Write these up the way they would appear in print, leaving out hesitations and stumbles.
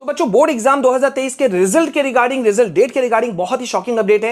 तो बच्चों board exam 2023 के रिजल्ट के रिगार्डिंग, रिजल्ट डेट के रिगार्डिंग बहुत ही शॉकिंग अपडेट है।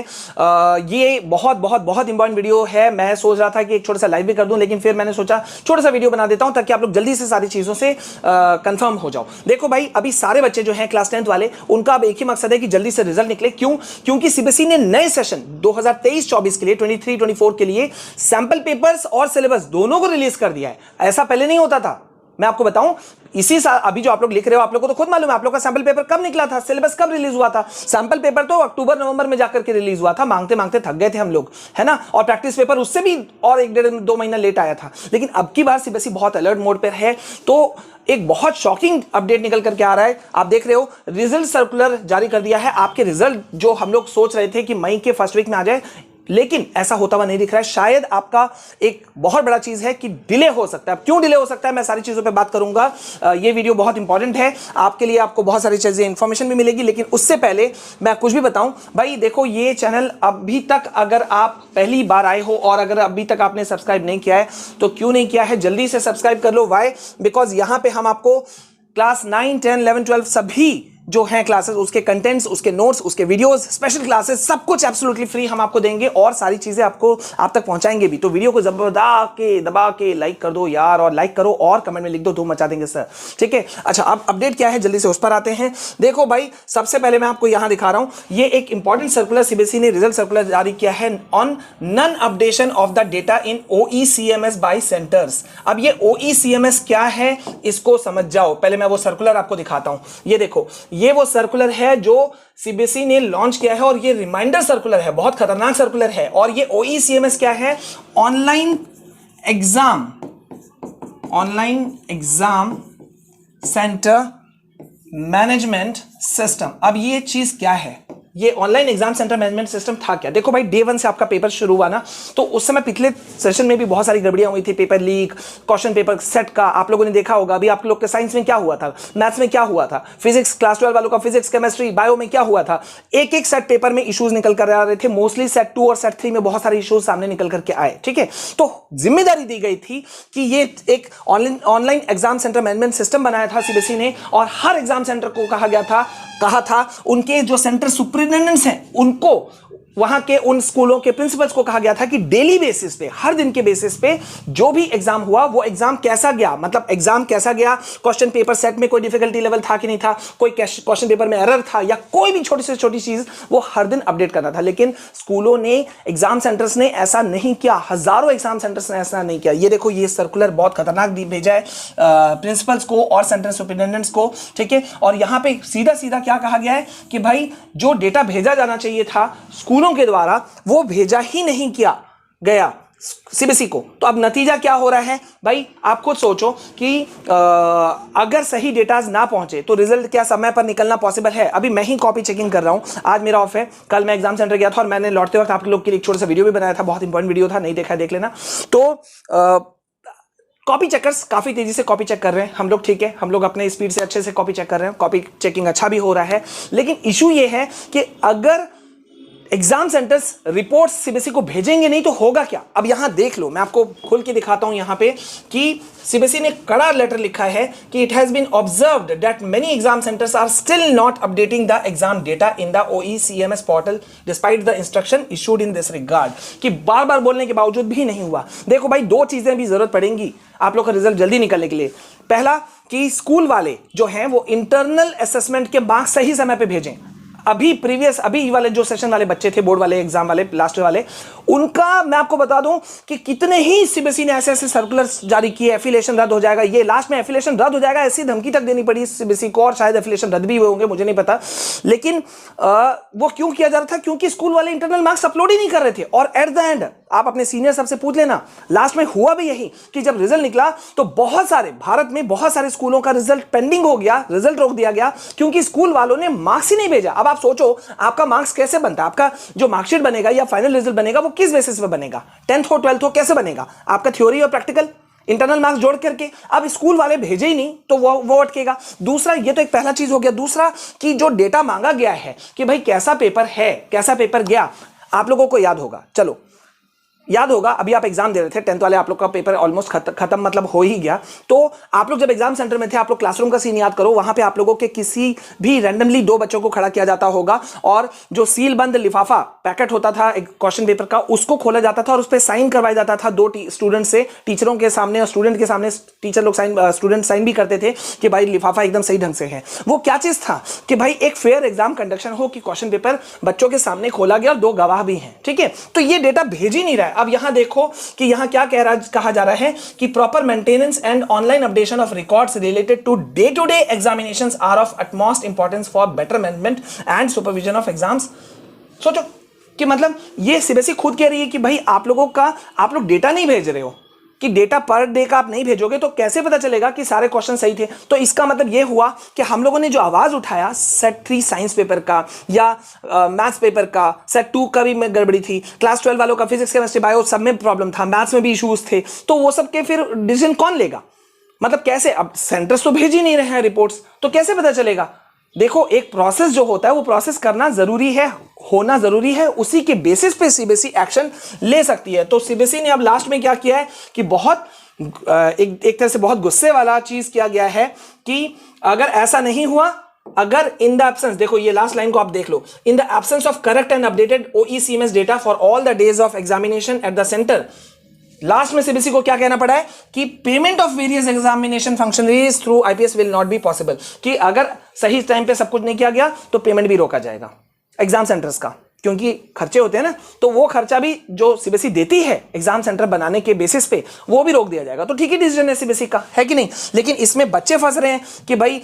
ये बहुत बहुत बहुत इंपॉर्टेंट वीडियो है। मैं सोच रहा था कि एक छोटा सा लाइव भी कर दूं, लेकिन फिर मैंने सोचा छोटा सा वीडियो बना देता हूं ताकि आप लोग जल्दी से सारी चीजों से कंफर्म हो जाओ। देखो भाई, अभी सारे बच्चे जो हैं क्लास 10th वाले, उनका अब एक ही मकसद है कि जल्दी से रिजल्ट निकले। क्यों? क्योंकि सीबीएसई ने नए सेशन 2023-24 के लिए, 23-24 के लिए सैंपल पेपर्स और सिलेबस दोनों को रिलीज कर दिया है। ऐसा पहले नहीं होता था। मैं आपको बताऊं, इसी साल अभी जो आप लोग लिख रहे हो, आप लोग को तो खुद मालूम है आप लोग का सैंपल पेपर कब निकला था, सिलेबस कब रिलीज हुआ था। सैंपल पेपर तो अक्टूबर नवंबर में जाकर के रिलीज हुआ था। मांगते मांगते थक गए थे हम लोग, है ना। और प्रैक्टिस पेपर उससे भी और 1-1.5-2 महीना लेट आया था। लेकिन अब की बार सीबीएसई बहुत अलर्ट मोड पर है। तो एक बहुत शॉकिंग अपडेट निकल करके आ रहा है। आप देख रहे हो, रिजल्ट सर्कुलर जारी कर दिया है। आपके रिजल्ट जो हम लोग सोच रहे थे कि मई के फर्स्ट वीक में आ जाए, लेकिन ऐसा होता हुआ नहीं दिख रहा है। शायद आपका एक बहुत बड़ा चीज है कि डिले हो सकता है। क्यों डिले हो सकता है, मैं सारी चीजों पे बात करूंगा। ये वीडियो बहुत इंपॉर्टेंट है आपके लिए, आपको बहुत सारी चीजें इंफॉर्मेशन भी मिलेगी। लेकिन उससे पहले मैं कुछ भी बताऊं भाई, देखो ये चैनल अभी तक अगर आप पहली बार आए हो और अगर अभी तक आपने सब्सक्राइब नहीं किया है तो क्यों नहीं किया है, जल्दी से सब्सक्राइब कर लो। वाई? बिकॉज यहां पर हम आपको क्लास 9, 10, 11, 12 सभी जो हैं क्लासेस, उसके कंटेंट्स, उसके नोट्स, उसके वीडियोस, स्पेशल क्लासेस, सब कुछ एब्सोल्युटली फ्री हम आपको देंगे और सारी चीजें आपको आप तक पहुंचाएंगे भी। तो वीडियो को दबा के लाइक कर दो यार, और लाइक करो और कमेंट में लिख दो, धूम मचा देंगे सर। ठीक है, अच्छा अब अपडेट क्या है, जल्दी से उस पर आते हैं। देखो भाई, सबसे पहले मैं आपको यहां दिखा रहा हूं, ये एक इंपॉर्टेंट सर्कुलर सीबीएसई ने रिजल्ट सर्कुलर जारी किया है on non updation of the data in OECMS by centres. अब ये OECMS क्या है, इसको समझ जाओ। पहले मैं वो सर्कुलर आपको दिखाता हूं। ये देखो, ये वो सर्कुलर है जो सीबीएसई ने लॉन्च किया है और ये रिमाइंडर सर्कुलर है, बहुत खतरनाक सर्कुलर है। और ये OECMS क्या है, online exam centre management system. अब ये चीज क्या है, ये online exam centre management system था क्या? देखो भाई, डे 1 से आपका पेपर शुरू हुआ ना, तो उस समय पिछले सेशन में भी बहुत सारी गड़बड़ियां हुई थी। Paper leak, question paper set का आप लोगों ने देखा होगा। अभी आप लोग के साइंस में क्या हुआ था, मैथ्स में क्या हुआ था, फिजिक्स क्लास 12 वालों का फिजिक्स, केमिस्ट्री, बायो में क्या हुआ था। एक एक सेट पेपर में इश्यूज निकल कर आ रहे थे। मोस्टली सेट 2 और सेट 3 में बहुत सारे इश्यूज सामने निकल करके आए। ठीक है, तो जिम्मेदारी दी गई थी कि ये एक online exam centre management system बनाया था सीबीएसई ने, और हर एग्जाम सेंटर को कहा था उनके जो सेंटर सुपरिटेंडेंट्स हैं उनको, वहां के उन स्कूलों के प्रिंसिपल्स को कहा गया था कि डेली बेसिस पे, हर दिन के बेसिस पे जो भी एग्जाम हुआ वो एग्जाम कैसा गया, मतलब एग्जाम कैसा गया, क्वेश्चन पेपर सेट में कोई डिफिकल्टी लेवल था कि नहीं था, कोई क्वेश्चन पेपर में एरर था या कोई भी छोटी से छोटी चीज, वो हर दिन अपडेट करना था। लेकिन स्कूलों ने, एग्जाम सेंटर्स ने ऐसा नहीं किया। हजारों एग्जाम सेंटर्स ने ऐसा नहीं किया। ये देखो, ये सर्कुलर बहुत खतरनाक भेजा है प्रिंसिपल्स को और सेंटर सुपरिटेंडेंट्स को। ठीक है, और यहां पे सीधा सीधा क्या कहा गया है कि भाई जो डेटा भेजा जाना चाहिए था स्कूलों के द्वारा, वो भेजा ही नहीं किया गया सीबीएसई को। तो अब नतीजा क्या हो रहा है भाई, आप खुद सोचो कि अगर सही डेटा ना पहुंचे तो रिजल्ट क्या समय पर निकलना पॉसिबल है? अभी मैं ही कॉपी चेकिंग कर रहा हूं, आज मेरा ऑफ है। कल मैं एग्जाम सेंटर गया था और मैंने लौटते वक्त आप लोग के लिए एक छोटा सा वीडियो भी बनाया था, बहुत इंपॉर्टेंट वीडियो था, नहीं देखा देख लेना। तो कॉपी चेकर्स काफी तेजी से कॉपी चेक कर रहे हैं हम लोग। ठीक है, हम लोग अपने स्पीड से अच्छे से कॉपी चेक कर रहे हैं, कॉपी चेकिंग अच्छा भी हो रहा है। लेकिन इशू ये है कि अगर एग्जाम सेंटर्स रिपोर्ट्स सीबीएसई को भेजेंगे नहीं तो होगा क्या? अब यहां देख लो, मैं आपको खोल के दिखाता हूं यहां पे कि सीबीएसई ने कड़ा लेटर लिखा है कि it has been observed that many exam centres are still not updating the exam data in the OECMS portal despite the instruction issued in this regard. कि बार बार बोलने के बावजूद भी नहीं हुआ। देखो भाई, दो चीजें भी जरूरत पड़ेंगी आप लोग का रिजल्ट जल्दी निकलने के लिए। पहला कि स्कूल वाले जो हैं वो इंटरनल असेसमेंट के मार्क्स सही समय पे भेजें। अभी वाले जो सेशन वाले बच्चे थे, बोर्ड वाले, एग्जाम वाले, लास्ट वाले, उनका मैं आपको बता दूं कि कितने ही सीबीएसई ने ऐसे ऐसे सर्कुलर्स जारी किए, एफिलिएशन रद्द हो जाएगा, ये लास्ट में एफिलिएशन रद्द हो जाएगा, ऐसी धमकी तक देनी पड़ी सीबीएसई को, और शायद एफिलिएशन रद्द भी हुए होंगे, मुझे नहीं पता। लेकिन वो क्यों किया जा रहा था? क्योंकि स्कूल वाले इंटरनल मार्क्स अपलोड ही नहीं कर रहे थे। और एट द एंड आप अपने सीनियर सबसे पूछ लेना, लास्ट में हुआ भी यही कि जब रिजल्ट निकला तो बहुत सारे, भारत में बहुत सारे स्कूलों का रिजल्ट पेंडिंग हो गया, रिजल्ट रोक दिया गया क्योंकि स्कूल वालों ने मार्क्स ही नहीं भेजा। अब आप सोचो, आपका मार्क्स कैसे बनता है? आपका जो मार्कशीट बनेगा या फाइनल रिजल्ट बनेगा वो किस बेसिस पे बनेगा? 10th हो 12th हो, कैसे बनेगा? आपका थ्योरी और प्रैक्टिकल इंटरनल मार्क्स जोड़ करके। अब स्कूल वाले भेजे ही नहीं तो वो अटकेगा। दूसरा, ये तो एक पहला चीज हो गया। दूसरा कि जो डेटा मांगा गया है कि भाई कैसा पेपर है, कैसा पेपर गया, आप लोगों को याद होगा। चलो याद होगा अभी आप एग्जाम दे रहे थे, 10th वाले आप लोग का पेपर ऑलमोस्ट खत्म मतलब हो ही गया। तो आप लोग जब एग्जाम सेंटर में थे, आप लोग क्लासरूम का सीन याद करो, वहां पे आप लोगों के किसी भी रैंडमली 2 बच्चों को खड़ा किया जाता होगा और जो सील बंद लिफाफा पैकेट होता था एक क्वेश्चन पेपर का, उसको खोला जाता था और उस पर साइन करवाया जाता था 2 स्टूडेंट से, टीचरों के सामने और स्टूडेंट के सामने। टीचर लोग साइन, स्टूडेंट साइन भी करते थे कि भाई लिफाफा एकदम सही ढंग से है। वो क्या चीज था कि भाई एक फेयर एग्जाम कंडक्शन हो कि क्वेश्चन पेपर बच्चों के सामने खोला गया और 2 गवाह भी हैं, ठीक है। तो ये डेटा भेज ही नहीं रहा है। अब यहां देखो कि यहां क्या कहा जा रहा है कि proper maintenance and online updation of records related to day to day examinations are of utmost importance for better management and supervision of exams. सोचो कि मतलब ये सीबीएसई खुद कह रही है कि भाई आप लोग डेटा नहीं भेज रहे हो, कि डेटा पर डे का आप नहीं भेजोगे तो कैसे पता चलेगा कि सारे क्वेश्चन सही थे। तो इसका मतलब ये हुआ कि हम लोगों ने जो आवाज उठाया सेट 3 साइंस पेपर का या मैथ्स पेपर का, सेट 2 का भी में गड़बड़ी थी, क्लास 12 वालों का फिजिक्स केमिस्ट्री बायो सब में प्रॉब्लम था, मैथ्स में भी इश्यूज थे, तो वो सब के फिर डिसीजन कौन लेगा? मतलब कैसे? अब सेंटर्स तो भेज ही नहीं रहे हैं रिपोर्ट्स, तो कैसे पता चलेगा? देखो एक प्रोसेस जो होता है वो प्रोसेस करना जरूरी है, होना जरूरी है, उसी के बेसिस पे सीबीएसई एक्शन ले सकती है। तो सीबीएसई ने अब लास्ट में क्या किया है कि बहुत एक तरह से बहुत गुस्से वाला चीज किया गया है कि अगर ऐसा नहीं हुआ, अगर इन द एब्सेंस, देखो ये लास्ट लाइन को आप देख लो, in the absence of correct and updated OECMS data for all the days of examination at the centre, last में सीबीएसई को क्या कहना पड़ा है कि payment of various examination functionaries through IPS will not be possible, कि अगर सही टाइम पे सब कुछ नहीं किया गया तो पेमेंट भी रोका जाएगा एग्जाम सेंटर्स का, क्योंकि खर्चे होते हैं ना, तो वो खर्चा भी जो सीबीएसई देती है एग्जाम सेंटर बनाने के बेसिस पे वो भी रोक दिया जाएगा। तो ठीक ही डिसीजन है सीबीएसई का, है कि नहीं? लेकिन इसमें बच्चे फंस रहे हैं कि भाई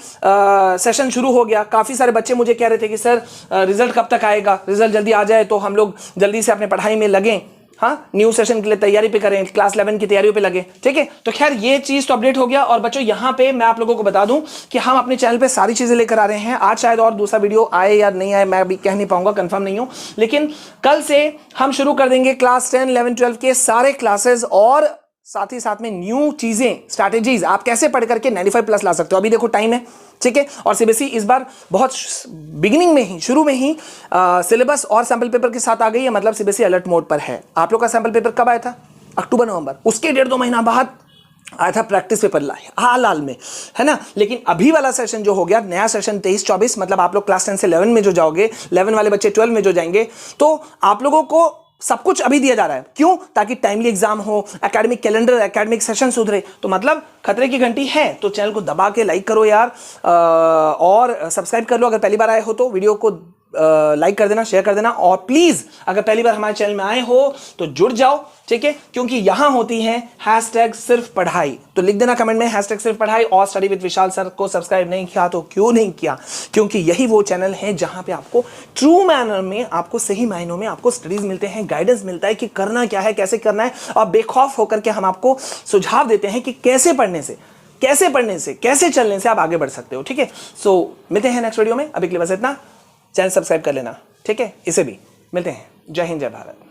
सेशन शुरू हो गया, काफी सारे बच्चे मुझे कह रहे थे कि सर रिजल्ट कब तक आएगा, रिजल्ट जल्दी आ जाए तो हम लोग जल्दी से अपने पढ़ाई में लगें, हाँ न्यू सेशन के लिए तैयारी पे करें, क्लास 11 की तैयारियों पे लगे, ठीक है। तो खैर ये चीज तो अपडेट हो गया। और बच्चों यहाँ पे मैं आप लोगों को बता दूं कि हम अपने चैनल पे सारी चीजें लेकर आ रहे हैं। आज शायद और दूसरा वीडियो आए या नहीं आए मैं भी कह नहीं पाऊंगा, कंफर्म नहीं हूं, लेकिन कल से हम शुरू कर देंगे क्लास 10, 11, 12 के सारे क्लासेस और साथ ही साथ में न्यू चीजें, स्ट्रैटेजीज आप कैसे पढ़ करके 95+ ला सकते हो। अभी देखो टाइम है, ठीक है। और सीबीएसई इस बार बहुत बिगिनिंग में ही, शुरू में ही सिलेबस और सैंपल पेपर के साथ आ गई है, मतलब सीबीएसई अलर्ट मोड पर है। आप लोग का सैंपल पेपर कब आया था? अक्टूबर नवंबर, उसके 1.5-2 महीना बाद आया था प्रैक्टिस पेपर हाल हाल में, है ना। लेकिन अभी वाला सेशन जो हो गया, नया सेशन 23-24, मतलब आप लोग क्लास 10 से 11 में जो जाओगे, 11 वाले बच्चे 12 में जो जाएंगे, तो आप लोगों को सब कुछ अभी दिया जा रहा है। क्यों? ताकि टाइमली एग्जाम हो, एकेडमिक कैलेंडर, एकेडमिक सेशन सुधरे। तो मतलब खतरे की घंटी है, तो चैनल को दबा के लाइक करो यार, और सब्सक्राइब कर लो अगर पहली बार आए हो तो, वीडियो को लाइक कर देना, शेयर कर देना, और प्लीज अगर पहली बार हमारे चैनल में आए हो तो जुड़ जाओ, ठीक है। क्योंकि यहां होती है #सिर्फ पढ़ाई, तो लिख देना कमेंट में #सिर्फ पढ़ाई। और स्टडी विद विशाल सर को सब्सक्राइब नहीं किया तो क्यों नहीं किया? क्योंकि यही वो चैनल है जहां पे आपको ट्रू मैनर में, आपको सही मायनों में आपको स्टडीज मिलते हैं, गाइडेंस मिलता है कि करना क्या है, कैसे करना है, और बेखौफ होकर के हम आपको सुझाव देते हैं कि कैसे पढ़ने से, कैसे चलने से आप आगे बढ़ सकते हो, ठीक है। सो मिलते हैं नेक्स्ट वीडियो में, अभी के लिए बस इतना। चैनल सब्सक्राइब कर लेना, ठीक है। इसे भी मिलते हैं। जय हिंद, जय भारत।